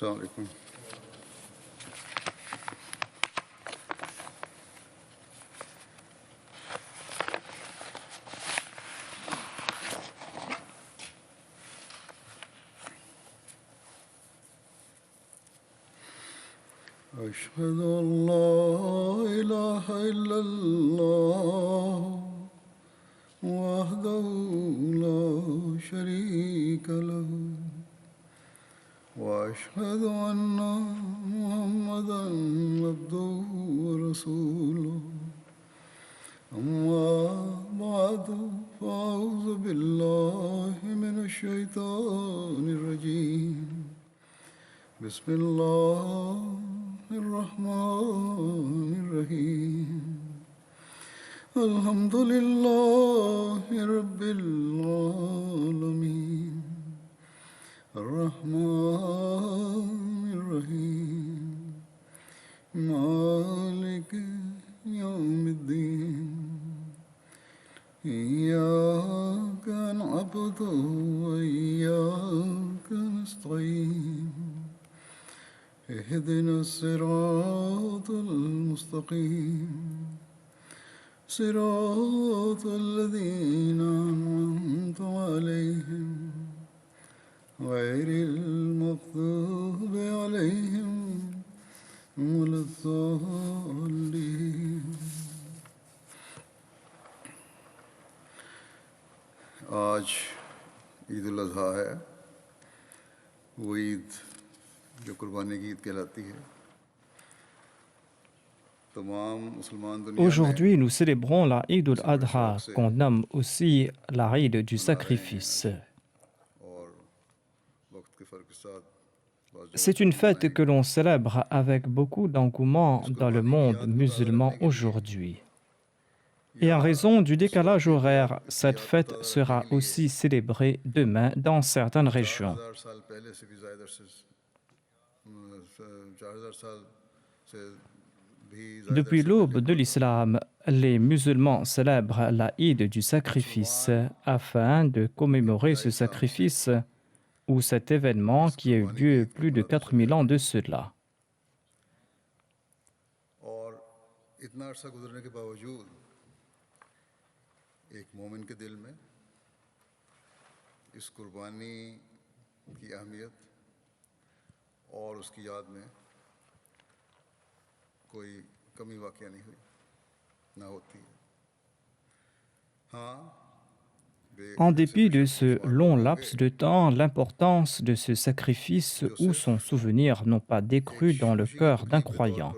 السلام عليكم. أشهد أن لا إله إلا الله وحده لا شريك له وأشهد أن محمدا عبده ورسوله أما بعد فأعوذ بالله من الشيطان الرجيم بسم الله الرحمن الرحيم الحمد لله رب العالمين الرحمن الرحيم مالك يوم الدين إياك نعبد وإياك نستعين اهدنا الصراط المستقيم صراط الذين أنعمت عليهم غير المغضوب عليهم ولا الضالين. आज ईद उल अज़हा है, वो ईद जो कुर्बानी की ईद कहलाती है. Aujourd'hui, nous célébrons la Eid al-Adha, qu'on nomme aussi la Eid du sacrifice. C'est une fête que l'on célèbre avec beaucoup d'engouement dans le monde musulman aujourd'hui. Et en raison du décalage horaire, cette fête sera aussi célébrée demain dans certaines régions. Depuis l'aube de l'islam, les musulmans célèbrent la Eid du sacrifice afin de commémorer ce sacrifice ou cet événement qui a eu lieu plus de 4000 ans de cela. En dépit de ce long laps de temps, l'importance de ce sacrifice ou son souvenir n'ont pas décru dans le cœur d'un croyant.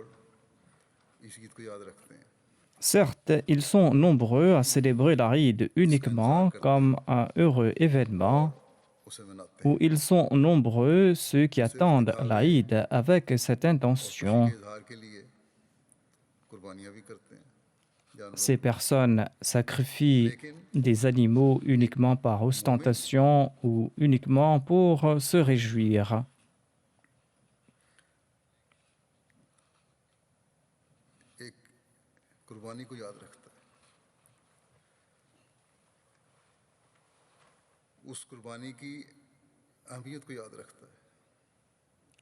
Certes, ils sont nombreux à célébrer la Eid uniquement comme un heureux événement, ou ils sont nombreux ceux qui attendent la Eid avec cette intention. Ces personnes sacrifient des animaux uniquement par ostentation ou uniquement pour se réjouir.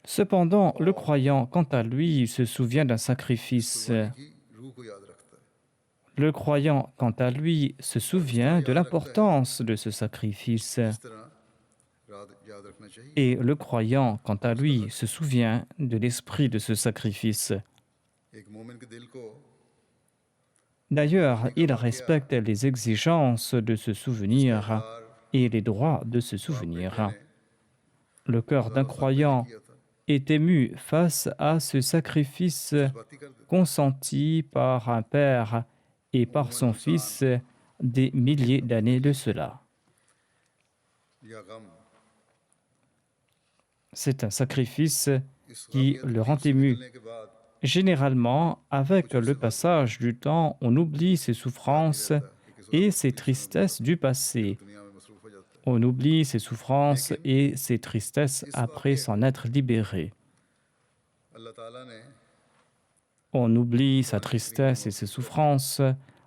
Cependant, le croyant, quant à lui, se souvient d'un sacrifice. Le croyant, quant à lui, se souvient de l'importance de ce sacrifice. Et le croyant, quant à lui, se souvient de l'esprit de ce sacrifice. D'ailleurs, il respecte les exigences de ce souvenir et les droits de ce souvenir. Le cœur d'un croyant est ému face à ce sacrifice consenti par un père et par son fils des milliers d'années de cela. C'est un sacrifice qui le rend ému. Généralement, avec le passage du temps, on oublie ses souffrances et ses tristesses du passé. On oublie ses souffrances et ses tristesses après s'en être libéré. On oublie sa tristesse et ses souffrances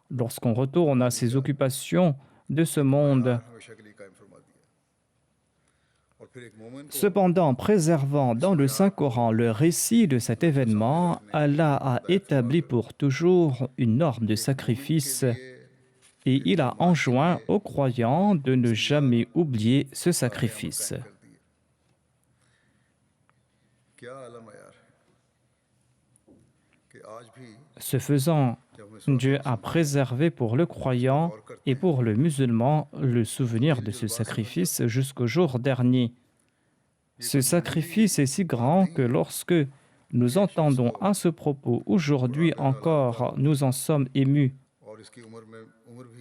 lorsqu'on retourne à ses occupations de ce monde. Cependant, préservant dans le Saint-Coran le récit de cet événement, Allah a établi pour toujours une norme de sacrifice et il a enjoint aux croyants de ne jamais oublier ce sacrifice. Ce faisant, Dieu a préservé pour le croyant et pour le musulman le souvenir de ce sacrifice jusqu'au jour dernier. Ce sacrifice est si grand que lorsque nous entendons à ce propos, aujourd'hui encore, nous en sommes émus.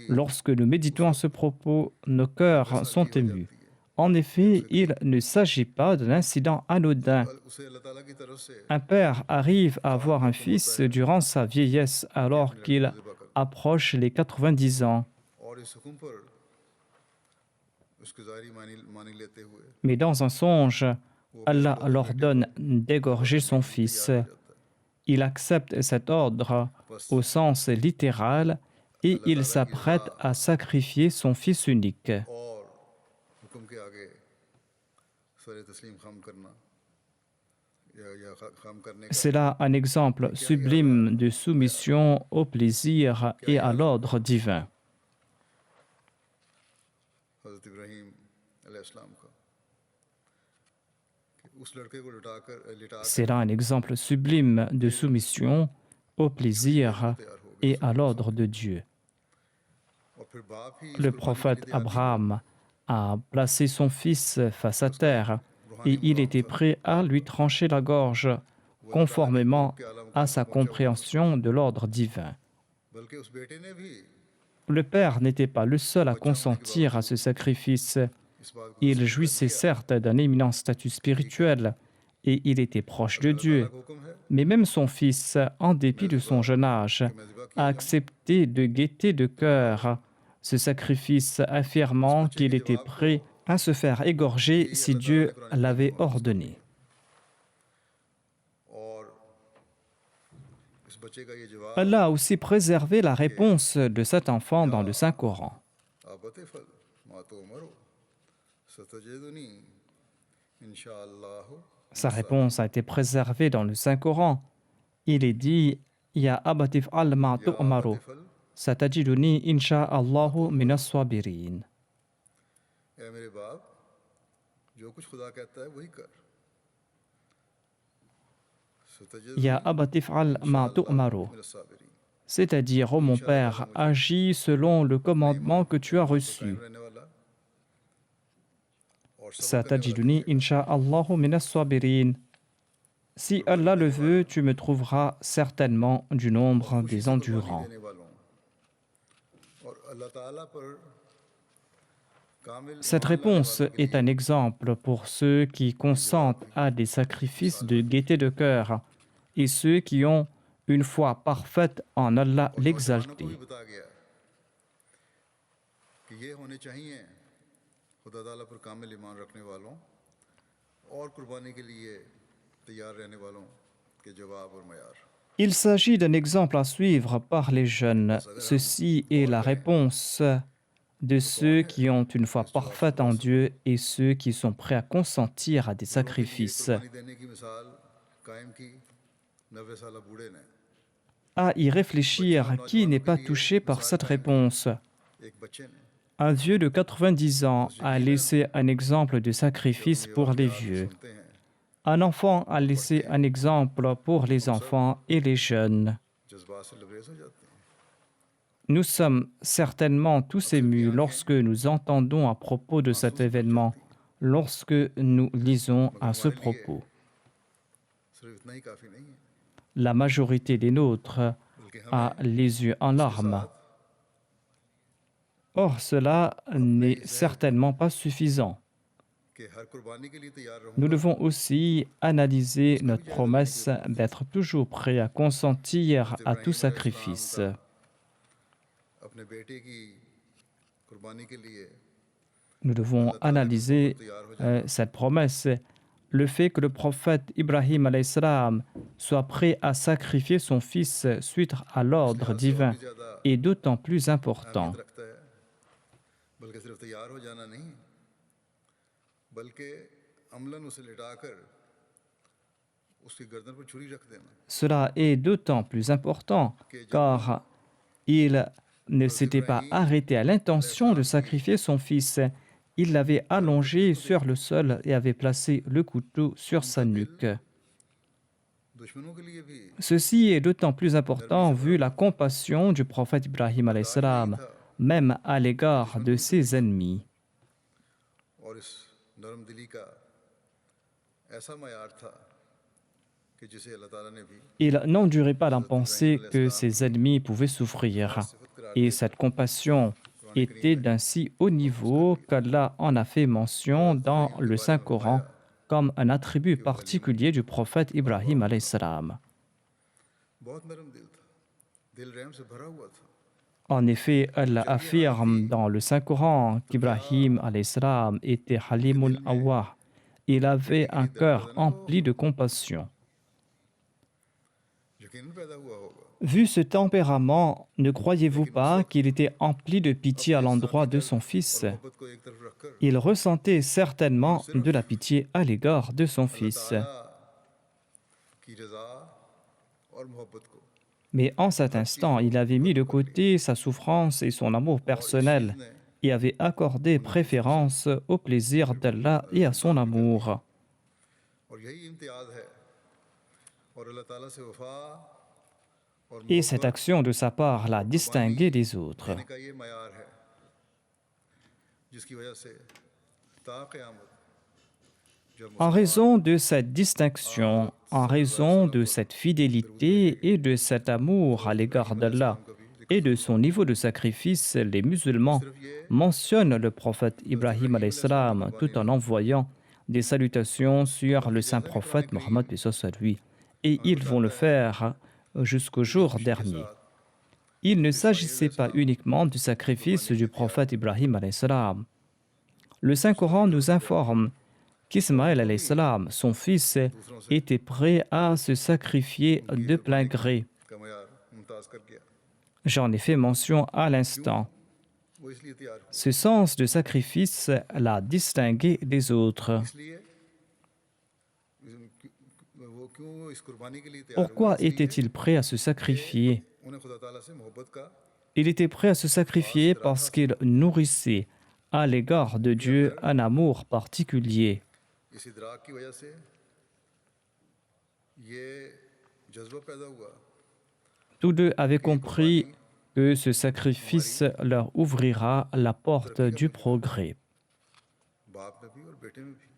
Lorsque nous méditons à ce propos, nos cœurs sont émus. En effet, il ne s'agit pas d'un incident anodin. Un père arrive à avoir un fils durant sa vieillesse alors qu'il approche les 90 ans. Mais dans un songe, Allah leur donne d'égorger son fils. Il accepte cet ordre au sens littéral et il s'apprête à sacrifier son fils unique. C'est là un exemple sublime de soumission au plaisir et à l'ordre divin. C'est là un exemple sublime de soumission au plaisir et à l'ordre de Dieu. Le prophète Abraham a placé son fils face à terre et il était prêt à lui trancher la gorge conformément à sa compréhension de l'ordre divin. Le père n'était pas le seul à consentir à ce sacrifice. Il jouissait certes d'un éminent statut spirituel et il était proche de Dieu. Mais même son fils, en dépit de son jeune âge, a accepté de gaieté de cœur ce sacrifice, affirmant qu'il était prêt à se faire égorger si Dieu l'avait ordonné. Allah a aussi préservé la réponse de cet enfant dans le Saint-Coran. Sa réponse a été préservée dans le Saint-Coran. Il est dit « Ya abatif al-ma tu'maru, satajiduni insha'Allahu minas sabirin » Ya abatif al-ma tu'maru, c'est-à-dire, ô mon père, agis selon le commandement que tu as reçu. Satajiduni insha'Allahu minas sabirin. Si Allah le veut, tu me trouveras certainement du nombre des endurants. Cette réponse est un exemple pour ceux qui consentent à des sacrifices de gaieté de cœur et ceux qui ont une foi parfaite en Allah l'exalté. Il s'agit d'un exemple à suivre par les jeunes. Ceci est la réponse de ceux qui ont une foi parfaite en Dieu et ceux qui sont prêts à consentir à des sacrifices. À y réfléchir, qui n'est pas touché par cette réponse? Un vieux de 90 ans a laissé un exemple de sacrifice pour les vieux. Un enfant a laissé un exemple pour les enfants et les jeunes. Nous sommes certainement tous émus lorsque nous entendons à propos de cet événement, lorsque nous lisons à ce propos. La majorité des nôtres a les yeux en larmes. Or, cela n'est certainement pas suffisant. Nous devons aussi analyser notre promesse d'être toujours prêts à consentir à tout sacrifice. Nous devons analyser cette promesse, le fait que le prophète Ibrahim alayhi salam soit prêt à sacrifier son fils suite à l'ordre divin est d'autant plus important. Amlan उसे लिटाकर उसकी गर्दन पर छुरी रख देना Cela est d'autant plus important car il ne s'était pas arrêté à l'intention de sacrifier son fils. Il l'avait allongé sur le sol et avait placé le couteau sur sa nuque. दुश्मनों के लिए भी Ceci est d'autant plus important vu la compassion du prophète Ibrahim alayhi salam, même à l'égard de ses ennemis. और इस नरम दिली का ऐसा मयार था कि जिसे अल्लाह ताला ने भी Il n'endurait pas d'en penser que ses ennemis pouvaient souffrir. Et cette compassion était d'un si haut niveau qu'Allah en a fait mention dans le Saint-Coran comme un attribut particulier du prophète Ibrahim alayhi salam. बहुत नरम दिल था दिल रहम से भरा हुआ था En effet, Allah affirme dans le Saint-Coran qu'Ibrahim alayhi salam était Halimun Awwah. Il avait un cœur empli de compassion. यकीनन पैदा हुआ होगा Vu ce tempérament, ne croyez-vous pas qu'il était empli de pitié à l'endroit de son fils? मोहब्बत को एक तरफ रखकर Il ressentait certainement de la pitié à l'égard de son fils. की रजा और मोहब्बत को Mais en cet instant, il avait mis de côté sa souffrance et son amour personnel et avait accordé préférence au plaisir d'Allah et à son amour. और यही इम्तियाज है और अल्लाह ताला से वफा और Et cette action de sa part l'a distingué des autres. मोहब्बत का ये मयार है जिसकी वजह से ता क़यामत जब En raison de cette distinction, en raison de cette fidélité et de cet amour à l'égard d'Allah et de son niveau de sacrifice, les musulmans mentionnent le prophète Ibrahim alayhi salam tout en envoyant des salutations sur le saint prophète Mohammed paix soit sur lui. Et ils vont le faire jusqu'au jour dernier. Il ne s'agissait pas uniquement du sacrifice du prophète Ibrahim alayhi salam. Le Saint-Coran nous informe qu'Ismaël alayhi salam, son fils, était prêt à se sacrifier de plein gré. का मयार मुमताज़ कर गया J'en ai fait mention à l'instant. वो इसलिए तैयार हुआ Ce sens de sacrifice l'a distingué des autres. इसलिए वो क्यों इस कुर्बानी के लिए तैयार Pourquoi हुआ était-il prêt à se sacrifier? उन्हें खुदा ताला से मोहब्बत का Il était prêt à se sacrifier parce qu'il nourrissait à l'égard de Dieu un amour particulier. इस इदराक की वजह से ये जज्बा पैदा हुआ Tous deux avaient compris que ce sacrifice leur ouvrira la porte du progrès. बाप में भी और बेटे में भी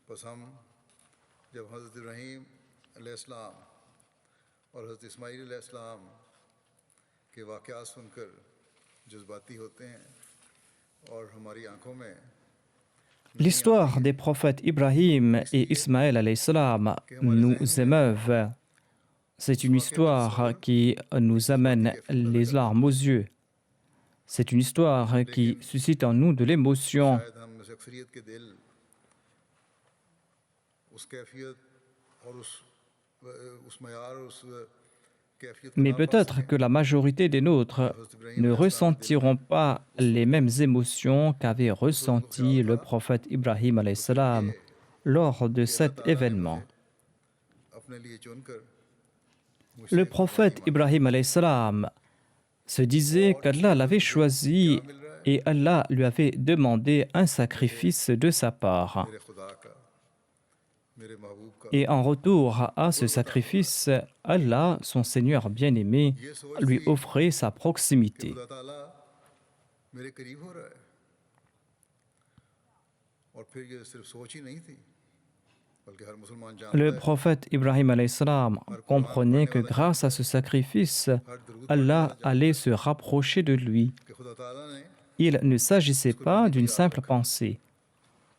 बस हम जब हज़रत इब्राहीम अलैहिस्सलाम और हज़रत इस्माईल अलैहिस्सलाम के वाक़यात सुनकर जज्बाती होते हैं और हमारी आंखों में L'histoire des prophètes Ibrahim et Ismaël alayhi salam nous émeuve. C'est une histoire qui nous amène les larmes aux yeux. C'est une histoire qui suscite en nous de l'émotion. शायद हम में से अक्सरियत के दिल उस कैफियत और उस मयार और उस कैफियत को Mais ना पा peut-être सकें। que la majorité des nôtres ne ressentiront pas les mêmes émotions qu'avait ressenti le prophète Ibrahim alayhi salam lors de cet événement. अपने लिए चुनकर Le prophète Ibrahim alayhi salam se disait qu'Allah l'avait choisi et Allah lui avait demandé un sacrifice de sa part. मेरे खुदा का मेरे महबूब का Et en retour à ce sacrifice, Allah, son Seigneur bien-aimé, lui offrait sa proximité. खुदा ताला मेरे करीब हो रहा है और फिर ये सिर्फ सोच ही नहीं थी बल्कि हर मुसलमान जानता Le है prophète Ibrahim alayhi salam comprenait que grâce à ce sacrifice, Allah allait se rapprocher de lui. कि खुदा ताला ने Il ne s'agissait pas d'une simple pensée.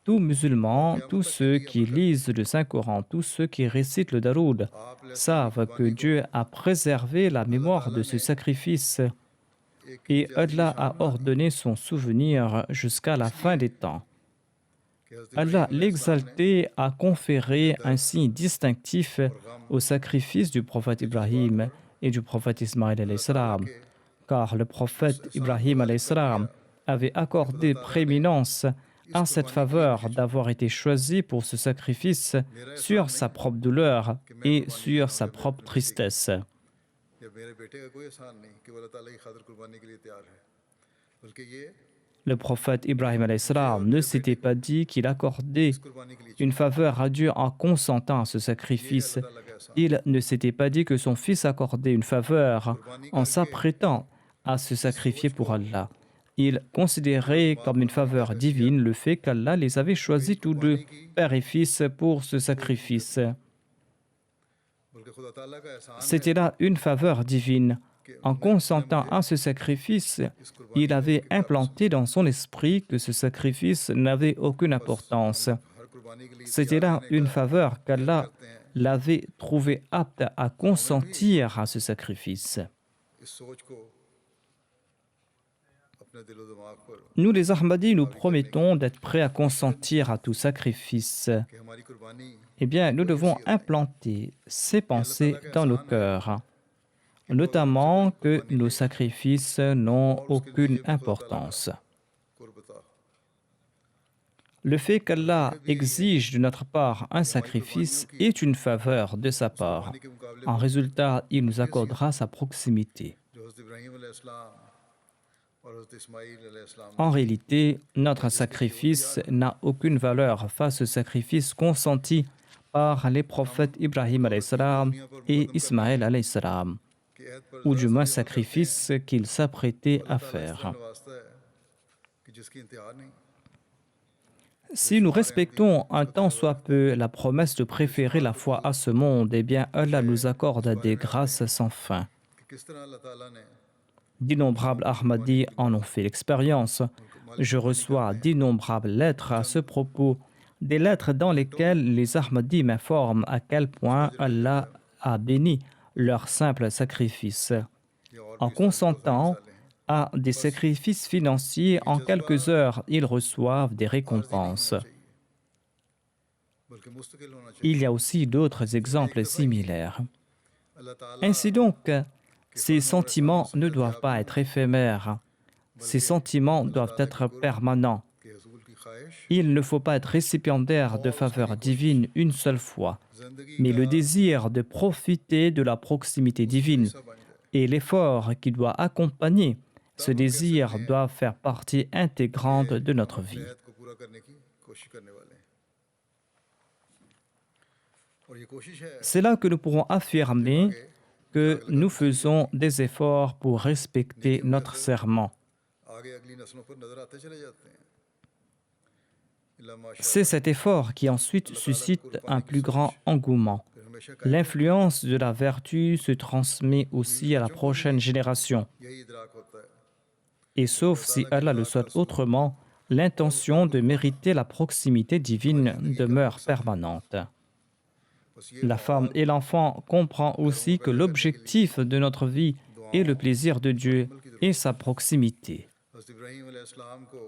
Tous musulmans, tous ceux qui lisent le Saint-Coran, tous ceux qui récitent le Daroud, savent que Dieu a préservé la mémoire de ce sacrifice et Allah a ordonné son souvenir jusqu'à la fin des temps. कि हज़रत Allah l'exalté a conféré un signe distinctif au sacrifice du prophète Ibrahim et du prophète Ismaël alayhi salam, car le prophète Ibrahim alayhi salam avait accordé prééminence a cette faveur d'avoir été choisi pour ce sacrifice sur sa propre douleur et sur sa propre tristesse. या मेरे बेटे का कोई एहसान नहीं कि वो अल्लाह ताला की खातिर कुर्बानी के लिए तैयार है, बल्कि ये Le prophète Ibrahim alayhi salam ne s'était pas dit qu'il accordait इस कुर्बानी के लिए une faveur à Dieu en consentant à ce sacrifice. अल्लाह ताला का एहसान Il ne s'était pas dit que son fils accordait une faveur en s'apprêtant à se sacrifier pour Allah. Il considérait comme une faveur divine le fait qu'Allah les avait choisis tous deux, père et fils, pour ce sacrifice. बल्कि खुदा ताला का एहसान C'était là une faveur divine. En consentant à ce sacrifice, il avait implanté dans son esprit que ce sacrifice n'avait aucune importance. हर कुर्बानी के लिए C'était là une faveur qu'Allah l'avait trouvé apte à consentir à ce sacrifice. इस सोच को अपने दिलो दिमाग पर Nous les Ahmadis, nous promettons d'être prêts à consentir à tout sacrifice. कि हमारी कुर्बानी Eh bien, nous devons implanter ces pensées dans nos cœurs, notamment que nos sacrifices n'ont aucune importance. कुर्बता Le fait qu'Allah exige de notre part un sacrifice est une faveur de sa part. के मुकाबले En résultat, il nous accordera sa proximité. जो हज़रत इब्राहीम अलैहिस्सलाम और हज़रत इस्माईल अलैहिस्सलाम En réalité, notre sacrifice n'a aucune valeur face au sacrifice consenti par les prophètes Ibrahim alayhi salam et Ismaël alayhi salam, के अहद पर ou du moins sacrifice qu'ils s'apprêtaient à faire. वास्ता है कि जिसकी इंतहा नहीं Si nous respectons un tant soit peu la promesse de préférer la foi à ce monde, eh bien Allah nous accorde des grâces sans fin. कि किस तरह अल्लाह ताला ने D'innombrables Ahmadis en ont fait l'expérience. Je reçois d'innombrables lettres à ce propos, des lettres dans lesquelles les Ahmadis m'informent à quel point Allah a béni leur simple sacrifice. En consentant à des sacrifices financiers, en quelques heures, ils reçoivent des récompenses. बल्कि मुस्तकिल होना चाहिए Il y a aussi d'autres exemples similaires. अल्लाह ताला Ainsi donc, ces sentiments ne doivent pas être éphémères. Ces sentiments doivent être permanents. के हजूल की ख्वाहिश Il ne faut pas être récipiendaire de faveurs divines une seule fois, जिंदगी mais le désir de profiter de la proximité divine बन जाए et l'effort qui doit accompagner ce désir doivent faire partie intégrante de notre vie. नियत को पूरा करने की कोशिश करने वाले हैं और ये कोशिश है C'est là que nous pourrons affirmer que nous faisons des efforts pour respecter notre serment. आगे अगली नस्लों पर नजर आते चले जाते हैं इल्ला माशा C'est cet effort qui ensuite suscite un plus grand engouement. फिर हमेशा L'influence de la vertu se transmet aussi à la prochaine génération. यही इदराक होता है Et sauf si Allah le souhaite autrement, l'intention de mériter la proximité divine demeure permanente. बस ये La femme et l'enfant comprennent aussi que l'objectif de notre vie est le plaisir de Dieu et sa proximité. हज़रत इब्राहीम अलैहिस्सलाम को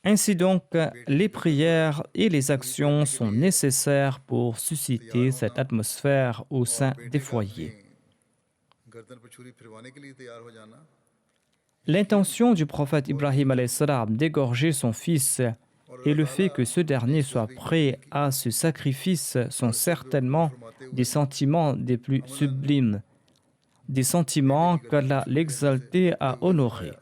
Ainsi donc, les prières et les actions sont nécessaires pour susciter cette atmosphère au sein des foyers. गर्दन पर छुरी फिरवाने के लिए तैयार हो जाना L'intention du prophète Ibrahim alayhi salam d'égorger son fils et le fait que ce dernier soit prêt à ce sacrifice sont certainement des sentiments des plus sublimes, des sentiments qu'Allah l'exalté a honorés.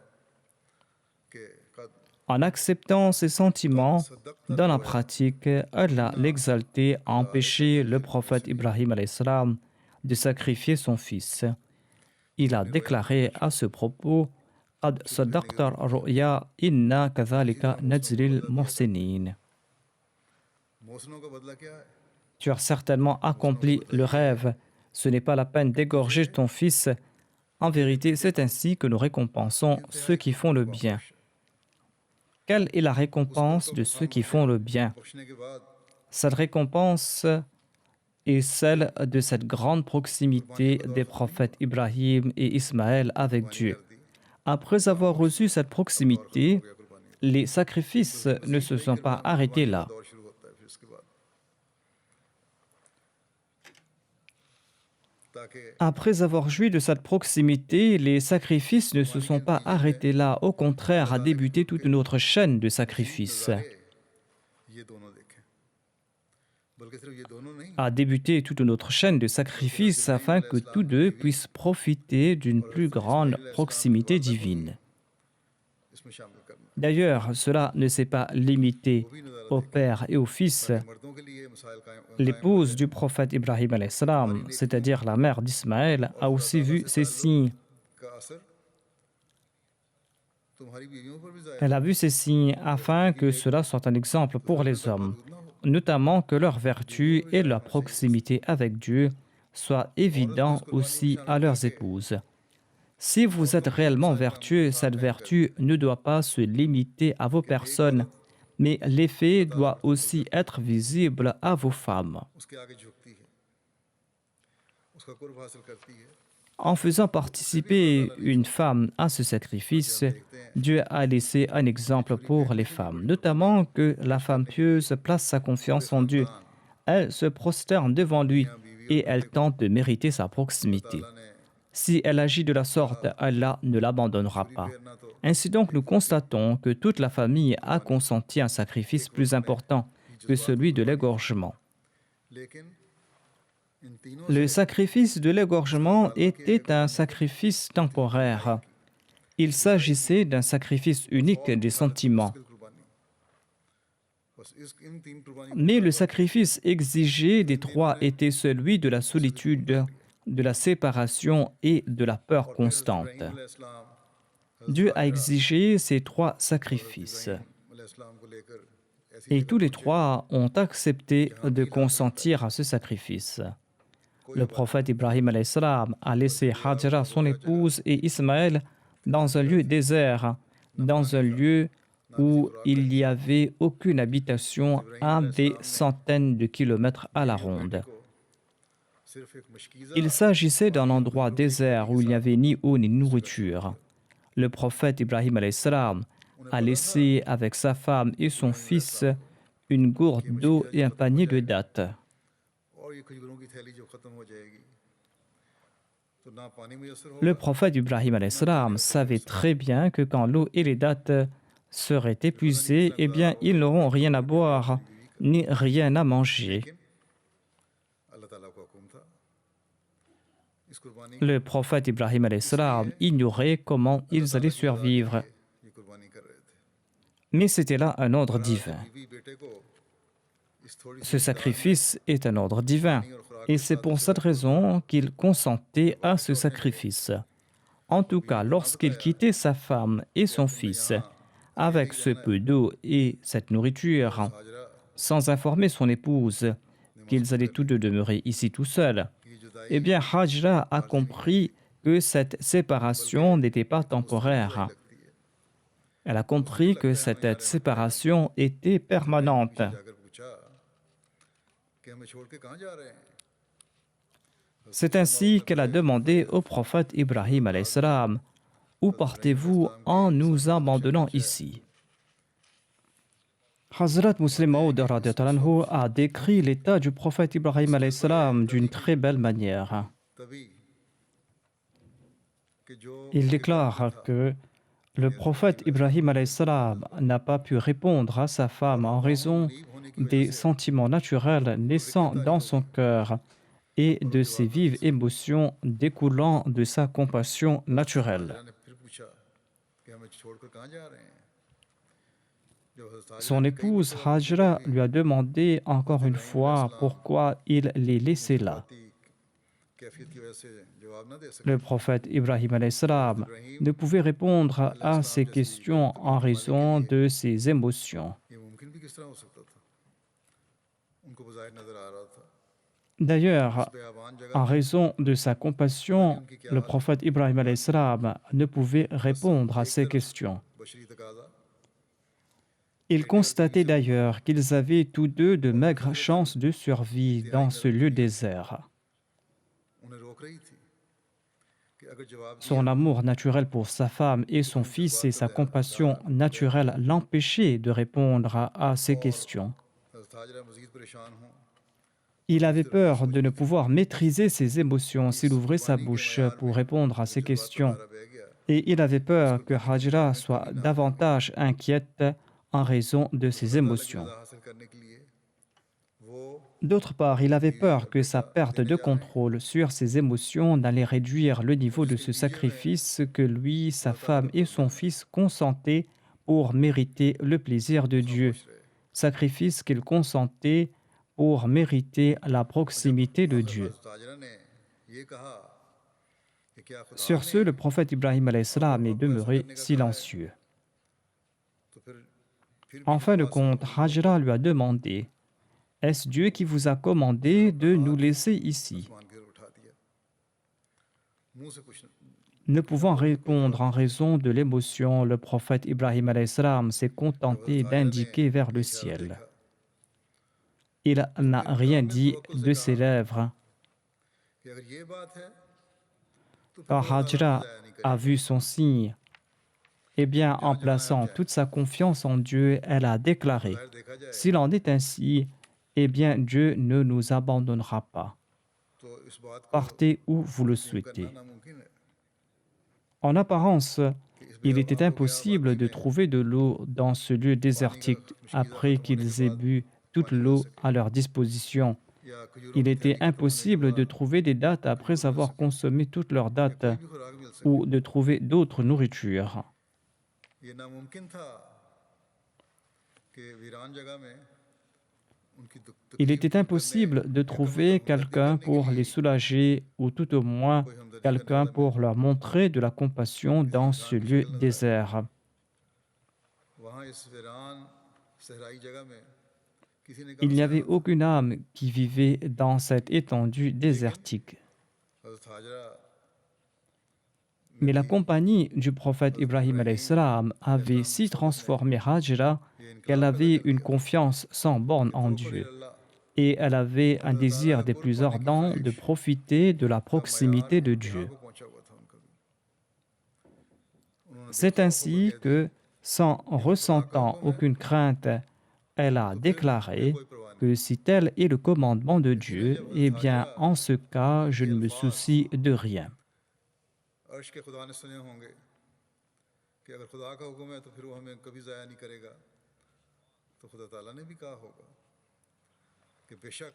के कद En acceptant ces sentiments, dans la pratique, Allah l'exalté a empêché le prophète Ibrahim alayhi salam de sacrifier son fils. Il a déclaré à ce propos قد صدقت الرؤيا إنا كذلك نجزي المحسنين. मोहसिनों का बदला क्या है Tu as certainement accompli le rêve. Ce n'est pas la peine d'égorger ton fils. En vérité, c'est ainsi que nous récompensons ceux qui font le bien. Quelle est la récompense de ceux qui font le bien? बख्शने के बाद Cette récompense est celle de cette grande proximité des prophètes Ibrahim et Ismaël avec Dieu. Après avoir reçu cette proximité, les sacrifices ne se sont pas arrêtés là. दौर शुरू होता है फिर इसके बाद Après avoir joui de cette proximité, les sacrifices ne se sont pas arrêtés là, au contraire, a débuté toute une autre chaîne de sacrifices. A débuté toute une autre chaîne de sacrifices afin que tous deux puissent profiter d'une plus grande proximité divine. D'ailleurs, cela ne s'est pas limité au père et au fils. L'épouse du prophète Ibrahim alayhi salam, c'est-à-dire la mère d'Ismaël, a aussi vu ces signes. Elle a vu ces signes afin que cela soit un exemple pour les hommes, notamment que leur vertu et leur proximité avec Dieu soient évidents aussi à leurs épouses. Si vous êtes réellement vertueux, cette vertu ne doit pas se limiter à vos personnes, mais l'effet doit aussi être visible à vos femmes. En faisant participer une femme à ce sacrifice, Dieu a laissé un exemple pour les femmes, notamment que la femme pieuse place sa confiance en Dieu. Elle se prosterne devant lui et elle tente de mériter sa proximité. Si elle agit de la sorte, Allah ne l'abandonnera pas. Ainsi donc, nous constatons que toute la famille a consenti un sacrifice plus important que celui de l'égorgement. Le sacrifice de l'égorgement était un sacrifice temporaire. Il s'agissait d'un sacrifice unique des sentiments. Mais le sacrifice exigé des trois était celui de la solitude, de la séparation et de la peur constante. Dieu a exigé ces trois sacrifices. Et tous les trois ont accepté de consentir à ce sacrifice. Le prophète Ibrahim alayhi salam a laissé Hajara, son épouse, et Ismaël dans un lieu désert, dans un lieu où il n'y avait aucune habitation à des centaines de kilomètres à la ronde. Il s'agissait d'un endroit désert où il n'y avait ni eau ni nourriture. Le prophète Ibrahim alayhi salam a laissé avec sa femme et son fils une gourde d'eau et un panier de dattes. Le prophète Ibrahim alayhi salam savait très bien que quand l'eau et les dattes seraient épuisées, eh bien, ils n'auront rien à boire ni rien à manger. Le prophète Ibrahim alayhi salam ignorait comment ils allaient survivre. Mais c'était là un ordre divin. Ce sacrifice est un ordre divin. Et c'est pour cette raison qu'il consentait à ce sacrifice. En tout cas, lorsqu'il quittait sa femme et son fils, avec ce peu d'eau et cette nourriture, sans informer son épouse qu'ils allaient tous deux demeurer ici tout seuls, eh bien, Hajra a compris que cette séparation n'était pas temporaire. Elle a compris que cette séparation était permanente. C'est ainsi qu'elle a demandé au prophète Ibrahim alayhi salam, « Où partez-vous en nous abandonnant ici ?» Hazrat Muslim Maud radhiyallahu anhu a décrit l'état du prophète Ibrahim alayhi salam d'une très belle manière. Il déclare que le prophète Ibrahim alayhi salam n'a pas pu répondre à sa femme en raison des sentiments naturels naissant dans son cœur et de ses vives émotions découlant de sa compassion naturelle. Son épouse Hajra lui a demandé encore une fois pourquoi il les laissait là. Le prophète Ibrahim alayhi salam ne pouvait répondre à ces questions en raison de ses émotions. D'ailleurs, en raison de sa compassion, le prophète Ibrahim alayhi salam ne pouvait répondre à ces questions. Il constatait d'ailleurs qu'ils avaient tous deux de maigres chances de survie dans ce lieu désert. Son amour naturel pour sa femme et son fils et sa compassion naturelle l'empêchaient de répondre à ces questions. Il avait peur de ne pouvoir maîtriser ses émotions s'il ouvrait sa bouche pour répondre à ces questions. Et il avait peur que Hajra soit davantage inquiète en raison de ses émotions. D'autre part, il avait peur que sa perte de contrôle sur ses émotions n'allait réduire le niveau de ce sacrifice que lui, sa femme et son fils consentaient pour mériter le plaisir de Dieu. Sacrifice qu'ils consentaient pour mériter la proximité de Dieu. Sur ce, le prophète Ibrahim alayhi salam est demeuré silencieux. En fin de compte, Hajra lui a demandé: est-ce Dieu qui vous a commandé de nous laisser ici? Ne pouvant répondre en raison de l'émotion, le prophète Ibrahim alayhi salam s'est contenté d'indiquer vers le ciel. Il n'a rien dit de ses lèvres. Quand Hajra a vu son signe, eh bien, en plaçant toute sa confiance en Dieu, elle a déclaré: s'il en est ainsi, eh bien, Dieu ne nous abandonnera pas. Partez où vous le souhaitez. En apparence, il était impossible de trouver de l'eau dans ce lieu désertique après qu'ils aient bu toute l'eau à leur disposition. Il était impossible de trouver des dattes après avoir consommé toutes leurs dattes ou de trouver d'autres nourritures. Il était impossible de trouver quelqu'un pour les soulager ou tout au moins quelqu'un pour leur montrer de la compassion dans ce lieu désert. Il n'y avait aucune âme qui vivait dans cette étendue désertique. Mais la compagnie du prophète Ibrahim alayhi salam avait si transformé Hajra qu'elle avait une confiance sans borne en Dieu. Et elle avait un désir des plus ardents de profiter de la proximité de Dieu. C'est ainsi que, sans ressentant aucune crainte, elle a déclaré que si tel est le commandement de Dieu, eh bien, en ce cas, je ne me soucie de rien.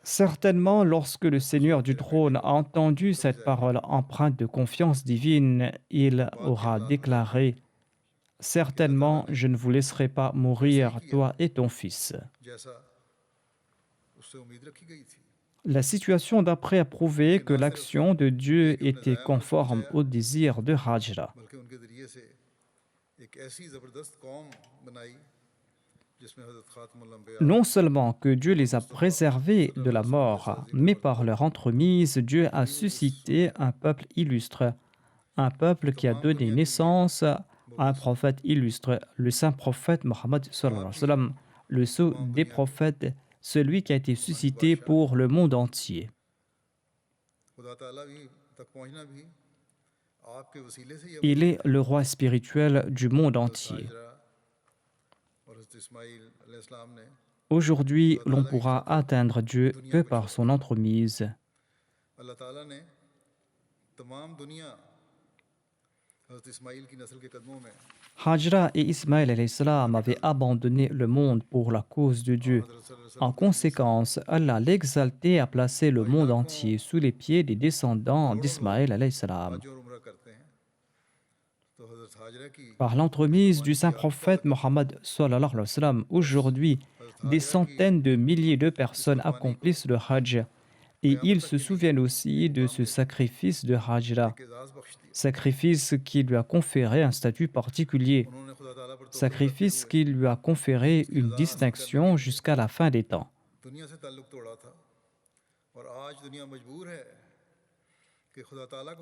Certainement, lorsque le Seigneur du trône a entendu cette parole empreinte de confiance divine, il aura déclaré: certainement, je ne vous laisserai pas mourir, toi et ton fils. La situation d'après a prouvé que l'action de Dieu était conforme au désir de Hajra. Non seulement que Dieu les a préservés de la mort, mais par leur entremise, Dieu a suscité un peuple illustre, un peuple qui a donné naissance à un prophète illustre, le saint prophète Mohammed sallallahu alayhi wa sallam, le sceau des prophètes, celui qui a été suscité pour le monde entier. Il est le roi spirituel du monde entier. Aujourd'hui, l'on pourra atteindre Dieu que par son entremise. Hajra et Ismaël alayhi salam avaient abandonné le monde pour la cause de Dieu. En conséquence, Allah l'exalté a placé le monde entier sous les pieds des descendants d'Ismaël alayhi salam. Par l'entremise du saint prophète Mohammed sallallahu alayhi wa sallam, aujourd'hui, des centaines de milliers de personnes accomplissent le Hajj et ils se souviennent aussi de ce sacrifice de Hajra, sacrifice qui lui a conféré un statut particulier, sacrifice qui lui a conféré une distinction jusqu'à la fin des temps.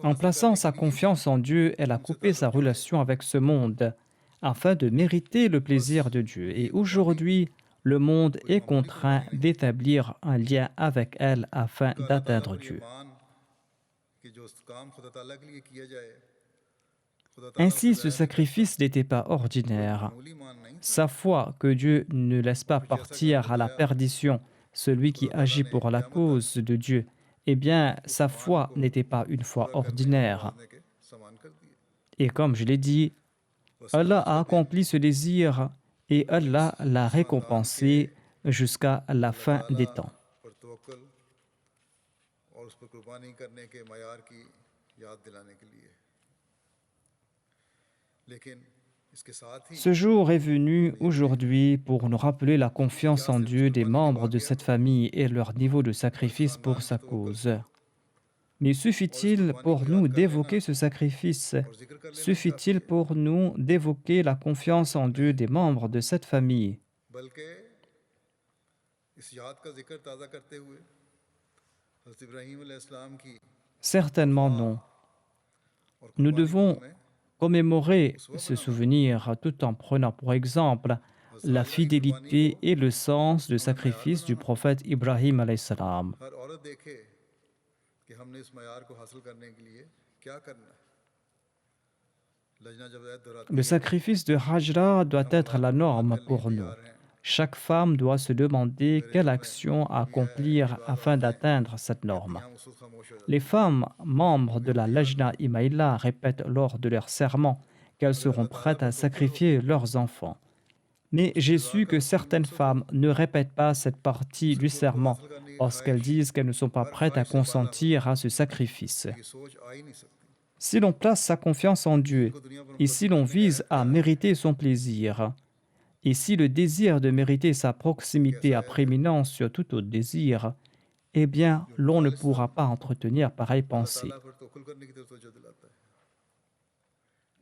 En plaçant sa confiance en Dieu, elle a coupé sa relation avec ce monde afin de mériter le plaisir de Dieu. Et aujourd'hui, le monde est contraint d'établir un lien avec elle afin d'atteindre Dieu. Ainsi, ce sacrifice n'était pas ordinaire. Sa foi que Dieu ne laisse pas partir à la perdition, celui qui खुदा ताला agit ने pour la क़यामत तक cause de Dieu, eh bien, उस sa ईमान foi को n'était pas une foi पूरा करने और ordinaire. समझने के समान कर दिए। Et comme je l'ai dit, बस Allah आज a का दिन accompli ce désir et एक Allah l'a ख़ानदान के récompensé jusqu'à la अल्लाह fin ताला des temps. पर तवक्कुल और उस पर कुर्बानी करने के मयार की याद दिलाने के लिए। लेकिन इसके साथ ही Ce jour est venu aujourd'hui pour nous rappeler la confiance en Dieu des membres de cette famille et leur niveau de और इस sacrifice pour ख़ानदान की sa तवक्कुल cause. को Mais और इस suffit-il कुर्बानी pour को nous याद कर लेना d'évoquer ce sacrifice? और जिक्र कर लेना ही काफ़ी Suffit-il है, pour nous d'évoquer la confiance en Dieu des membres de cette famille? बल्कि इस याद का जिक्र ताज़ा करते हुए हज़रत इब्राहीम अलैहिस्सलाम की Certainement वफ़ा non. और Nous कुर्बानी को devons हमें commémorer उसवा ce बनाना होगा। souvenir tout en prenant pour exemple हज़रत la हाजरा की कुर्बानी को fidélité et le sens du हमें मयार sacrifice du बनाना होगा। prophète Ibrahim alayhi salam. हर औरत देखे कि हमने इस मयार को हासिल करने के लिए क्या करना है। लजना जब ऐद दोहराती Le है sacrifice de Hajra कि doit हम être खुदा la को कुर्बान norme करने के लिए pour nous. तैयार हैं, Chaque femme doit se demander मगर quelle इन्होंने action ये भी है कि accomplir बाज़ afin औरतें d'atteindre cette कहती norme. हैं हम उस वक्त खामोश हो Les जाती हैं, femmes membres अभी de हम la तैयार Lajna नहीं। Imaïla répètent lors de leur serment qu'elles अगर seront अल्लाह ताला prêtes पर à तवक्कुल होकर sacrifier leurs enfants. Mais उसकी j'ai रज़ा su का que हसूल certaines मकसद हो, femmes ne répètent pas cette partie उसके du कुर्ब को serment हासिल करने की lorsqu'elles ख्वाहिश disent qu'elles ne sont pas हर prêtes à ख्वाहिश से बाला हो consentir à ce sacrifice. तो ये सोच आ ही नहीं सकती। Si l'on place sa confiance en दीन Dieu को दुनिया पर et मुकद्दम si l'on करने का vise अहद à क्या है, mériter son plaisir, et si le désir de mériter sa ये proximité कैसा a अहद है prééminence sur tout autre désir, eh bien, जो l'on ne Khalistan pourra pas entretenir pareille अल्लाह pensée. ताला पर तवक्कुल करने की तरफ तवज्जो दिलाता है।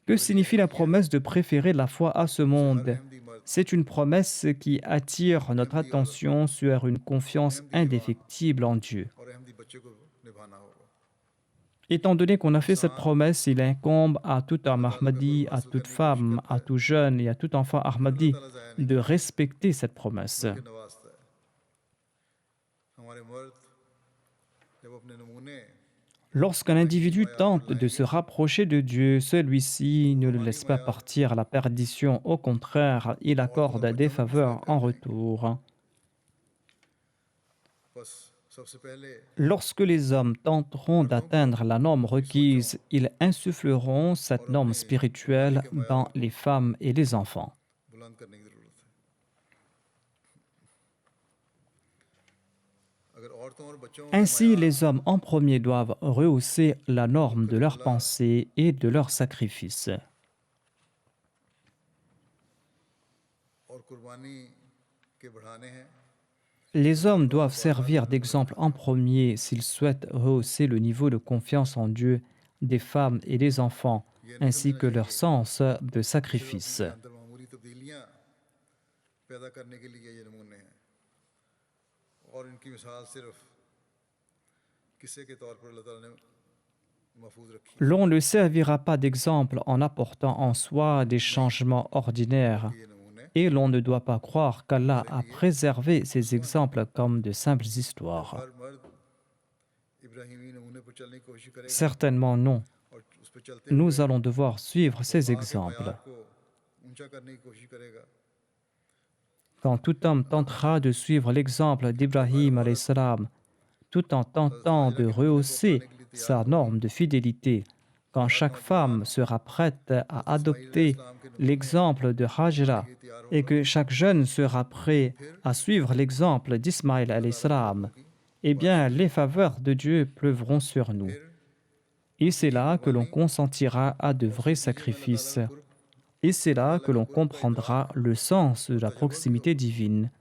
Que और ये signifie la अहद ये है promesse de préférer la foi à ce जिसे हर monde? अहमदी मर्द C'est une promesse qui attire notre Ahmadi औरत attention sur une confiance Ahmadi जवान indéfectible en Dieu. और अहमदी बच्चे को निभाना होगा। Étant donné qu'on a fait cette इंसान promesse, il incombe à tout homme अल्लाह ताला का Ahmadi, कुर्ब à हासिल toute करने की कोशिश femme, करता à है, tout jeune et à tout enfant फिर अल्लाह Ahmadi ताला ज़ाया नहीं de करता respecter cette promesse. बल्कि नवाजता है। हमारे मर्द जब अपने नमूने Lorsqu'un individu मयार पर tente de se लाएंगे rapprocher de Dieu, celui-ci तो ne le कुर्बानी laisse pas मयार partir à la perdition. Au contraire, il औरतों accorde और des बच्चों में भी faveurs फायदा en करेंगे। retour. बस सबसे पहले Lorsque les hommes tenteront मर्दों को d'atteindre la norme अपनी सोचों requise, ils insuffleront cette और norme अपनी कुर्बानी spirituelle के dans मयार को les femmes et les enfants. बुलंद करने की ज़रूरत है। अगर औरतों और बच्चों के Ainsi, मयार les hommes en premier doivent rehausser la norme de leurs Kalimullah pensées et de leurs sacrifices. और कुर्बानी के बढ़ाने हैं Les तो hommes तकवा और doivent servir बारदात में d'exemple बढ़ाना en है। premier s'ils souhaitent rehausser le niveau de confiance en Dieu des femmes et des enfants, ये नहीं ainsi समझना que leur चाहिए sens de कि सिर्फ sacrifice. अपने अंदर मामूली तब्दीलियां पैदा करने के लिए ये नमूने हैं और इनकी मिसाल सिर्फ किस्से के तौर पर अल्लाह ताला ने महफूज रखी है L'on ne servira pas d'exemple en apportant en soi des नहीं changements ordinaires, कि ये नमूने et l'on ne doit pas croire qu'Allah हमारे a लिए préservé ces उसवा हैं। exemples comme de simples तो histoires. हर मर्द इब्राहिमी नमूने पर चलने की कोशिश करेगा Certainement non. और उस पर चलते Nous हुए allons devoir suivre ces अल्लाह के exemples. मयार को ऊंचा करने की कोशिश करेगा। Quand tout homme tentera de suivre l'exemple जब हर d'Ibrahim alayhi औरत salam, tout en हज़रत tentant हाजरा de के नमूने को rehausser अपनाने के लिए तैयार sa होगी norme de fidélité, quand और हर chaque नौजवान femme sera prête हज़रत à इस्माईल adopter अलैहिस्सलाम के नमूने l'exemple de को अपनाने Hajra के लिए तैयार et होगा que chaque jeune sera तो prêt फिर à suivre l'exemple d'Ismaïl अल्लाह alayhi ताला के salam, फजल की eh bien, बारिशें les होंगी। faveurs de Dieu pleuvront sur nous. फिर Et c'est हकीकी là que l'on कुर्बानी consentira à de और vrais उसके नतीजे में अल्लाह ताला sacrifices. का कुर्ब Et c'est अल्लाह là ताला que के l'on कुर्ब का इदराक comprendra le sens de और la तजुर्बा भी proximité होगा। divine.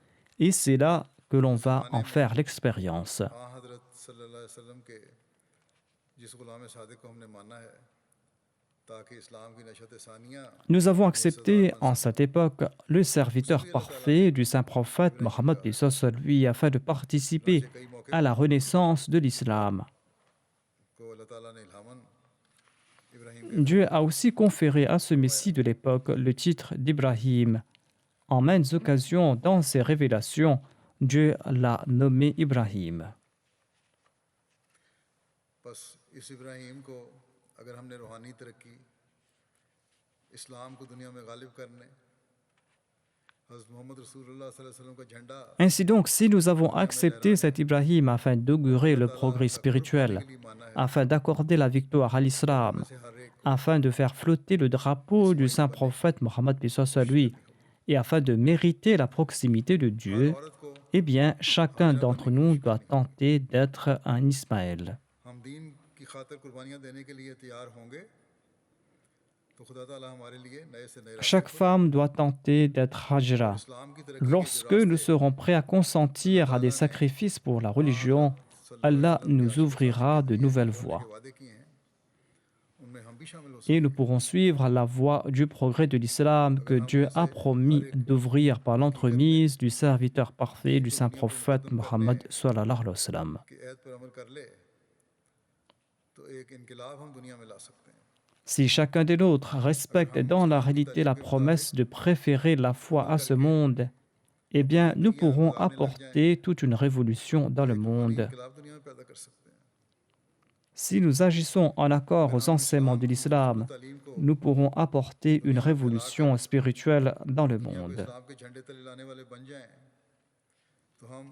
Et c'est là que l'on उस va ज़माने en में faire l'expérience. हाँ हज़रत सल्लल्लाहु अलैहि वसल्लम के जिस गुलाम सादिक को हमने माना है ताकि इस्लाम की नशत सानिया Nous avons मुअस्ससात accepté बन en सके cette époque le serviteur उसके लिए अल्लाह ताला ने parfait du saint prophète Ibrahim Mohammed का paix soit sur lui afin de participer चुनांचे कई मौके à पर la renaissance de l'islam. को अल्लाह ताला ने इल्हामन इब्राहिम के Dieu a aussi conféré à ce Messie de l'époque le titre d'Ibrahim. En maintes occasions, dans ses révélations, Dieu l'a nommé Ibrahim. बस इस इब्राहिम को अगर हमने रूहानी तरक्की इस्लाम को दुनिया में गालिब करने हज़रत मोहम्मद रसूलुल्लाह सल्लल्लाहु अलैहि वसल्लम का झंडा Ainsi donc, si nous avons accepté cet Ibrahim afin d'augurer le progrès spirituel, afin d'accorder la victoire à l'islam, से हर एक afin de faire flotter le drapeau du saint prophète Mohammed paix soit sur lui, et afin de mériter la proximité de Dieu, औरत को eh bien, chacun d'entre nous doit tenter d'être un Ismaël. हम दीन की खातिर कुर्बानियां देने के लिए तैयार होंगे तो खुदा ताला हमारे लिए नए से नए Chaque femme doit tenter d'être Hajra. इस्लाम की तरक्की Lorsque nous serons prêts à consentir à des sacrifices pour la religion, Allah nous ouvrira de nouvelles voies. वादे किए हैं उनमें हम भी शामिल हो Et nous pourrons suivre la voie du progrès de l'islam que Dieu a promis d'ouvrir par l'entremise du serviteur parfait du saint prophète Mohammed sallallahu alayhi wa sallam. कि ऐद पर अमल कर ले तो एक इनकलाब हम दुनिया में ला सकते हैं Si chacun des nôtres respecte dans la réalité la promesse de préférer la foi à ce monde, eh bien, nous pourrons apporter toute une révolution dans le monde. इनकलाब दुनिया में पैदा कर सकते हैं Si nous agissons en accord aux enseignements de l'islam, तालीम को nous pourrons apporter une révolution spirituelle dans le monde. इस्लाम के झंडे तले लाने वाले बन जाएं तो हम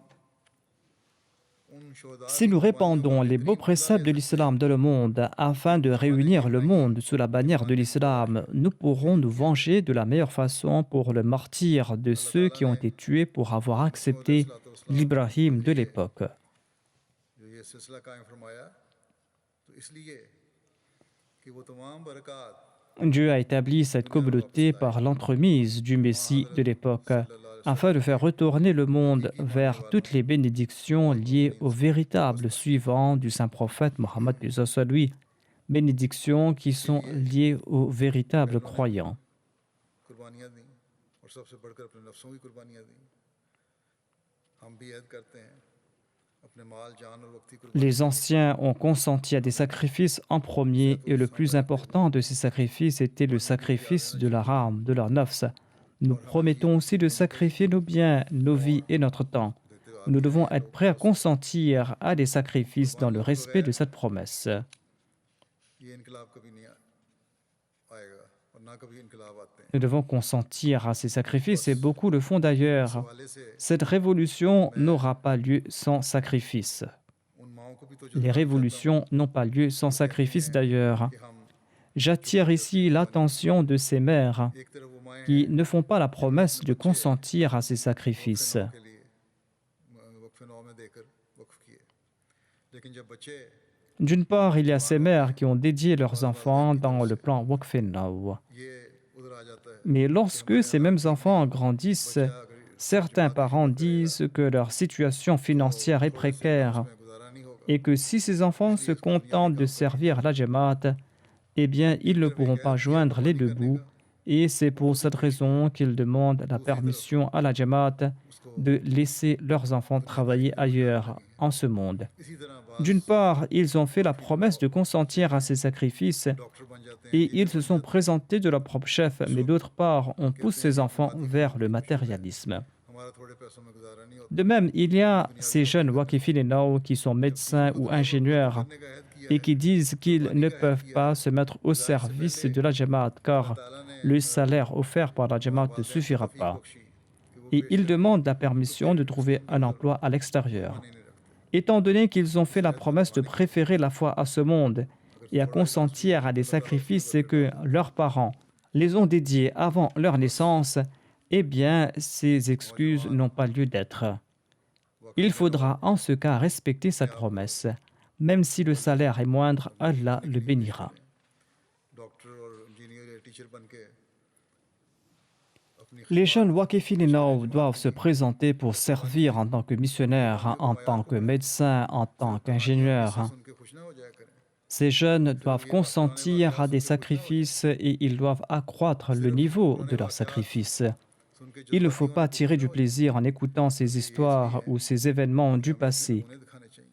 उन शोहदा Si nous répandons les beaux préceptes de l'islam dans le monde afin de réunir le monde sous la bannière de l'islam, nous pourrons nous venger de la meilleure façon pour le martyre de ceux qui ont été tués pour avoir accepté l'Ibrahim de l'époque. जो ये सिलसिला कायम फरमाया तो इसलिए कि वो तमाम बरकत Dieu a établi cette communauté par l'entremise du Messie de l'époque, afin de faire retourner le monde vers toutes les bénédictions liées au véritable suivant du saint prophète Mohammed paix soit sur lui, bénédictions qui sont liées aux véritables croyants. कुर्बानियां दी और सबसे बढ़कर अपने नफ्सों की कुर्बानियां दी हम भी ऐद करते हैं अपने माल जान और वक्त की कुर्बानी Les anciens ont consenti à des sacrifices en premier, et le plus important de ces sacrifices était le sacrifice de leur âme, de leur nafs. Nous promettons aussi de sacrifier nos biens, nos vies et notre temps. Nous devons être prêts à consentir à des sacrifices dans le respect de cette promesse. ये इनकलाब कभी नहीं आएगा और ना कभी इनकलाब आते हैं Nous devons consentir à ces sacrifices, et beaucoup le font d'ailleurs. वाले से Cette révolution n'aura pas lieu sans sacrifice. उन माओं को भी तो Les révolutions n'ont pas lieu sans sacrifice d'ailleurs. कि हम J'attire ici l'attention de ces mères एक तरफ वो माएँ qui ne font pas la promesse de consentir à ces sacrifices. के लिए वक्फ नौ में देकर वक्फ किए लेकिन जब बच्चे D'une part, il y a ces mères qui ont dédié leurs enfants dans le plan Waqf Now. ये उधर आ जाता है Mais lorsque ces mêmes enfants grandissent, certains parents disent que leur situation financière est précaire में गुजारा नहीं होगा et que si ces enfants se contentent de servir la Jamaat, eh bien, ils ne pourront pas joindre les deux bouts, et c'est pour cette raison qu'ils demandent la permission à la Jamaat de laisser leurs enfants travailler ailleurs en ce monde. इसी तरह बात D'une part, ils ont fait la promesse de consentir à ces sacrifices doctor बन जाते हैं et ils se sont présentés de leur propre chef, mais d'autre part, on pousse ces enfants vers le matérialisme. हमारा थोड़े पैसों में गुजारा नहीं होता De même, il y a ces jeunes Waqifin et Nao qui sont médecins ou ingénieurs ने का ऐद किया et qui disent qu'ils ne peuvent pas se mettre au service de la Jamaat car le salaire offert par la Jamaat ne suffira pas. Bakshi कि वो Et ils demandent la permission de trouver un emploi à l'extérieur. Étant donné qu'ils ont fait la promesse de préférer la foi à ce monde et à consentir à des sacrifices que leurs parents les ont dédiés avant leur naissance, eh bien, ces excuses n'ont pas lieu d'être. Il faudra en ce cas respecter cette promesse. Même si le salaire est moindre, Allah le bénira. Doctor और इंजीनियर या टीचर बन के अपनी Les jeunes Waqifin et Nao doivent se présenter pour servir en tant que missionnaires, en tant que médecins, en tant qu'ingénieurs. सुन के खुश ना हो जाया करें Ces jeunes doivent consentir à des sacrifices et ils doivent accroître le niveau de leurs sacrifices. सुन के जो Il ne faut pas tirer du plaisir en écoutant ces histoires ou ces événements du passé. उन्हें दिखाने चाहिए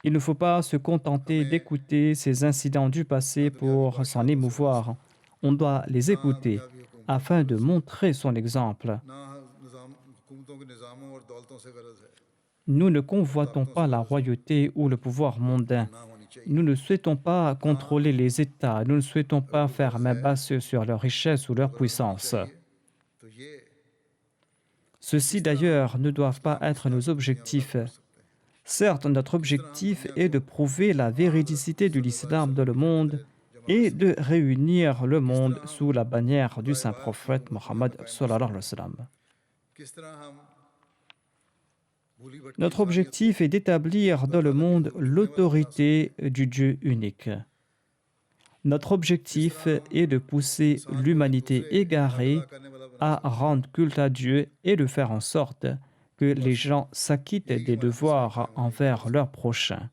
Il ne faut pas se contenter d'écouter ces incidents du passé pour s'en émouvoir. On doit les écouter afin de montrer son exemple. ना निज़ाम हुकूमतों के निज़ामों और दौलतों से गरज है Nous ne convoitons pas la royauté ou le pouvoir mondain. ना होनी चाहिए Nous ne souhaitons pas contrôler les États. Nous ne souhaitons pas faire main basse sur leur richesse ou leur puissance. तो ये Ceux-ci d'ailleurs ne doivent pas être nos objectifs. Certes, notre objectif est de prouver la véridicité de l'islam dans le monde et de réunir le monde sous la bannière du saint prophète Mohammed sallallahu alayhi wa sallam. Notre objectif est d'établir dans le monde l'autorité du Dieu unique. Notre objectif est de pousser l'humanité égarée à rendre culte à Dieu et de faire en sorte que les gens s'acquittent des devoirs envers leur prochain.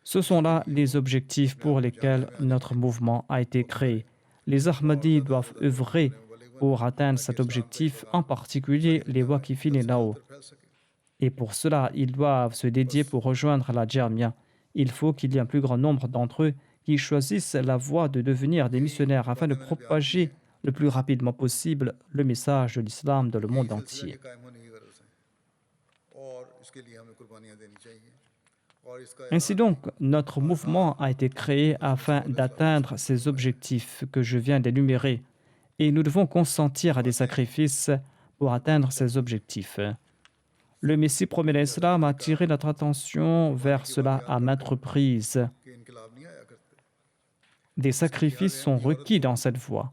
Ce sont là les objectifs pour lesquels notre mouvement a été créé. Les Ahmadis doivent œuvrer pour atteindre cet objectif, en particulier les Waqifin et Nao. Et pour cela, ils doivent se dédier pour rejoindre la Djamia. Il faut qu'il y ait un plus grand nombre d'entre eux qui choisissent la voie de devenir des missionnaires afin de propager le plus rapidement possible le message de l'islam dans le monde entier. Ainsi donc, notre mouvement a été créé afin d'atteindre ces objectifs que je viens d'énumérer, et nous devons consentir à des sacrifices pour atteindre ces objectifs. Le Messie premier l'Islam a attiré notre attention vers cela à maintes reprises. Des sacrifices sont requis dans cette voie.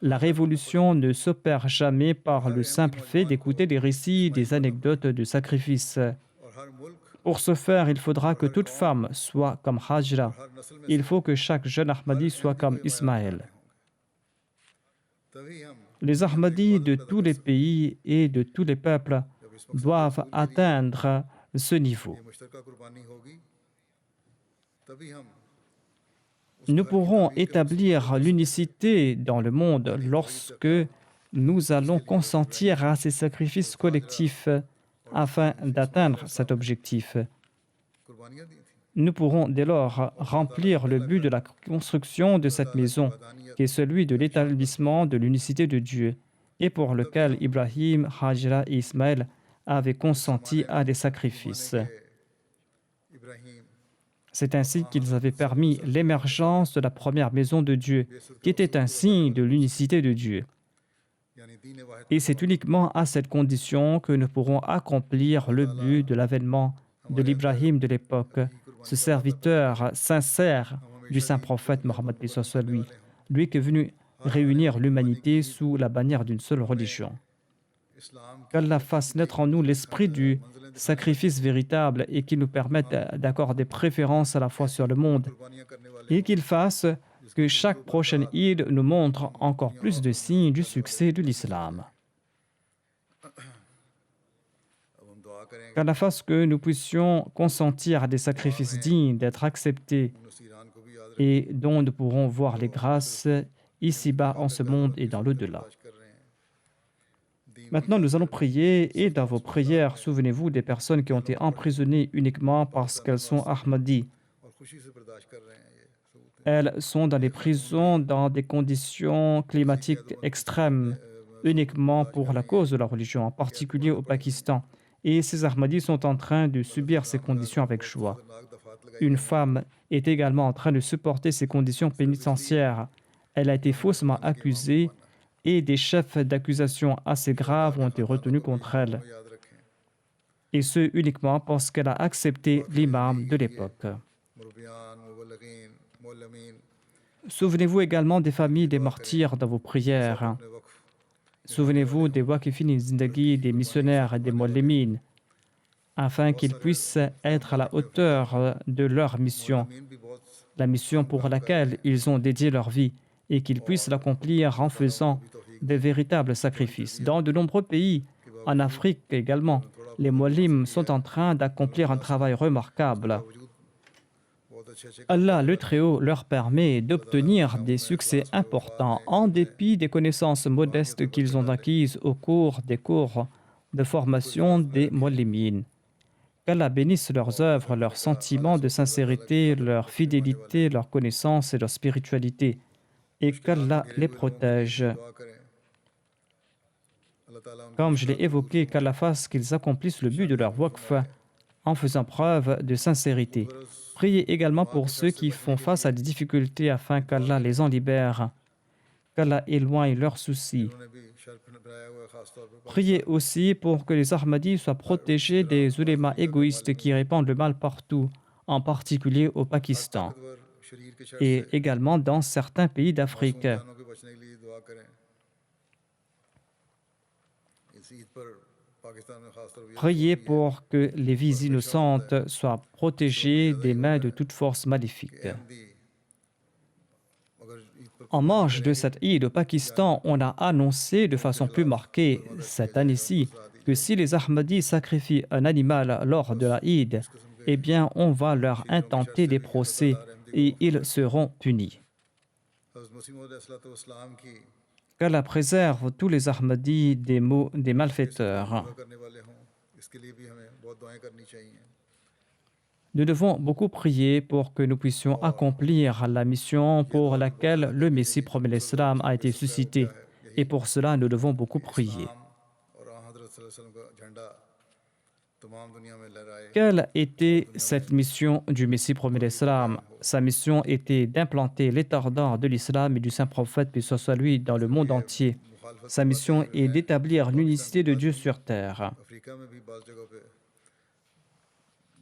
La révolution ne s'opère jamais par le simple fait d'écouter des récits, des anecdotes de sacrifices. Pour ce faire, il faudra que toute femme soit comme Hajra. Il faut que chaque jeune Ahmadi soit comme Ismaël. Les Ahmadis de tous les pays et de tous les peuples doivent atteindre ce niveau. Nous pourrons établir l'unicité dans le monde lorsque nous allons consentir à ces sacrifices collectifs afin d'atteindre cet objectif. Nous pourrons dès lors remplir le but de la construction de cette maison, qui est celui de l'établissement de l'unicité de Dieu, et pour lequel Ibrahim, Hajra et Ismaël avaient consenti à des sacrifices. C'est ainsi qu'ils avaient permis l'émergence de la première maison de Dieu, qui était un signe de l'unicité de Dieu. Et c'est uniquement à cette condition que nous pourrons accomplir le but de l'avènement de l'Ibrahim de l'époque, ce serviteur sincère du saint prophète Mohammed lui, lui qui est venu réunir l'humanité sous la bannière d'une seule religion. Qu'Allah fasse naître en nous l'esprit du sacrifice véritable et qu'il nous permette d'accorder préférence à la fois sur le monde et qu'il fasse que chaque prochaine Eid nous montre encore plus de signes du succès de l'islam. Qu'Allah fasse que nous puissions consentir à des sacrifices dignes d'être acceptés et dont nous pourrons voir les grâces ici-bas en ce monde et dans l'au-delà. Maintenant, nous allons prier et dans vos prières, souvenez-vous des personnes qui ont été emprisonnées uniquement parce qu'elles sont Ahmadis. Elles sont dans les prisons dans des conditions climatiques extrêmes, uniquement pour la cause de la religion, en particulier au Pakistan. Et ces Ahmadis sont en train de subir ces conditions avec joie. Une femme est également en train de supporter ces conditions pénitentiaires. Elle a été faussement accusée et des chefs d'accusation assez graves ont été retenus contre elle. Et ce uniquement parce qu'elle a accepté l'imam de l'époque. Souvenez-vous également des familles des martyrs dans vos prières. Souvenez-vous des Waqifin Zindagi, des missionnaires et des Muallimin, afin qu'ils puissent être à la hauteur de leur mission, la mission pour laquelle ils ont dédié leur vie, et qu'ils puissent l'accomplir en faisant de véritables sacrifices. Dans de nombreux pays, en Afrique également, les Muallim sont en train d'accomplir un travail remarquable. Allah, le Très-Haut, leur permet d'obtenir des succès importants en dépit des connaissances modestes qu'ils ont acquises au cours des cours de formation des Muallimin. Qu'Allah bénisse leurs œuvres, leurs sentiments de sincérité, leur fidélité, leur connaissance et leur spiritualité, et qu'Allah les protège. Comme je l'ai évoqué, qu'Allah fasse qu'ils accomplissent le but de leur waqf en faisant preuve de sincérité. Priez également pour ceux qui font face à des difficultés afin qu'Allah les en libère. qu'Allah éloigne leurs soucis. जिन्होंने भी शर्फ बनाया हुआ है खास तौर पर Priez aussi pour que les Ahmadis soient protégés des ulémas égoïstes qui répandent le mal partout, en particulier au हर Pakistan ताकतवर शरीर के शर से et également dans certains pays मासूम d'Afrique. जानों के बचने के लिए दुआ करें इस ईद पर पाकिस्तान में खास तौर पर ये Priez भी है pour que les vies innocentes soient protégées des mains de toute force कि maléfique. अहमदी अगर ईद पर En कुर्बानी marge de करेंगे cette Eid au Pakistan, on a annoncé de façon plus marquée cette année-ci que si les Ahmadis sacrifient un animal lors de la Eid, eh bien, on va leur intenter des procès et ils seront punis. हज़रत मसीह मौद अलैहिस्सलाम की Qu'Allah préserve tous les Ahmadis des maux des malfaiteurs. पूरा करने वाले हों इसके लिए भी हमें बहुत दुआएं करनी चाहिए Nous devons beaucoup prier pour que nous puissions accomplir la mission pour laquelle le Messie promet l'Islam a été suscité. Et pour cela, nous devons beaucoup prier. इस्लाम और हज़रत सल्लल्लाहु अलैहि वसल्लम का झंडा तमाम दुनिया में लहराए Quelle était cette mission du Messie promet l'Islam? Sa mission était d'implanter l'étendard de l'islam et du saint prophète, puis soit lui, dans le monde entier. मुखालफत Sa mission est d'établir l'unicité de Dieu sur terre. Africa में भी बाज़ जगहों पे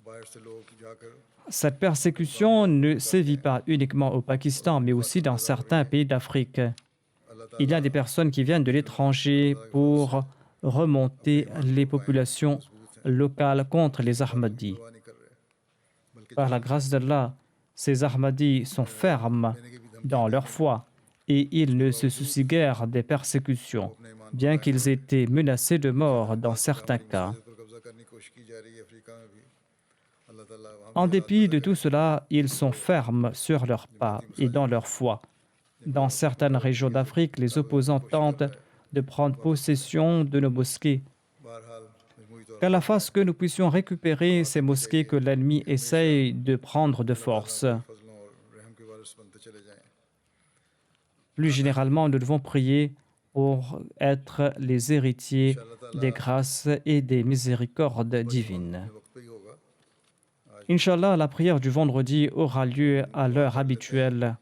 बाहर से लोग जाकर Cette persécution ne sévit pas uniquement au Pakistan, mais aussi dans certains pays d'Afrique. Allah Il y a des personnes qui viennent de l'étranger pour remonter les populations locales contre les Ahmadis. परवाह नहीं कर रहे बल्कि Par la grâce d'Allah, ces Ahmadis sont fermes dans leur foi et ils ne se soucient guère des persécutions, bien qu'ils aient été menacés de mort dans certains cas. पर कब्जा करने की कोशिश की जा रही है अफ्रीका में भी अल्लाह ताला वहाँ En dépit de tout cela, ils sont fermes sur leurs pas et dans leur foi. Dans certaines régions d'Afrique, les opposants tentent de prendre possession de nos mosquées. बहरहाल मजमूई तौर Qu'Allah fasse que nous puissions récupérer ces mosquées que l'ennemi essaye de prendre de force. पर फजलों और रहम के वारिस बनते चले जाएं Plus généralement, nous devons prier pour être les héritiers des grâces et des miséricordes divines. वक्त पे ही होगा Inch'Allah, la prière du vendredi aura lieu à l'heure habituelle.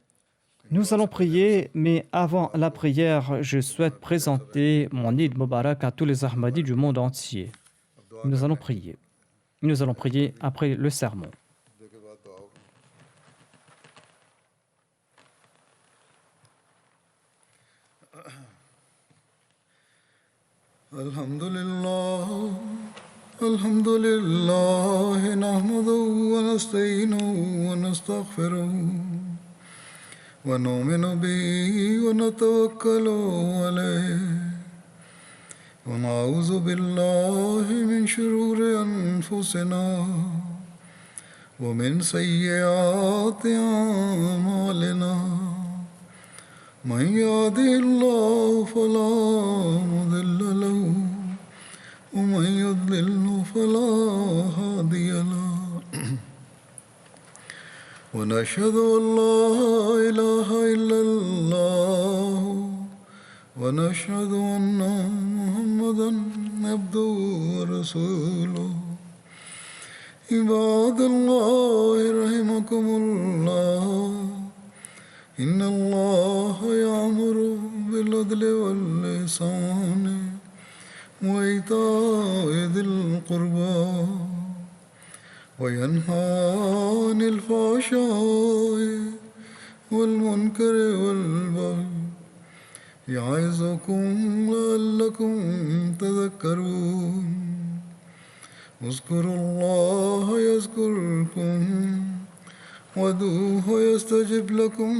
Nous allons prier, mais avant la prière, je souhaite présenter mon Eid Mubarak à tous les Ahmadis du monde entier. Nous allons prier. Nous allons prier après le sermon. जो के बाद दुआ होगी الحمد لله نحمده ونستعينه ونستغفره ونؤمن به ونتوكل عليه ونعوذ بالله من شرور أنفسنا ومن سيئات أعمالنا من يهده الله فلا مضل له ومن يضلل فلا هادي له ونشهد أن لا إله إلا الله ونشهد أن محمدا عبده ورسوله عباد الله رحمكم الله إن الله يأمر بالعدل والإحسان وإيتاء ذي القربى وينهى عن الفحشاء والمنكر والبغي يعظكم لعلكم تذكرون اذكروا الله يذكركم وادعوه يستجب لكم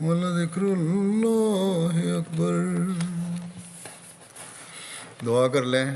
ولذكر الله أكبر दुआ कर लें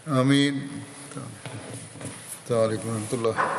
आमीन। अस्सलाम वालेकुम रहमतुल्लाह।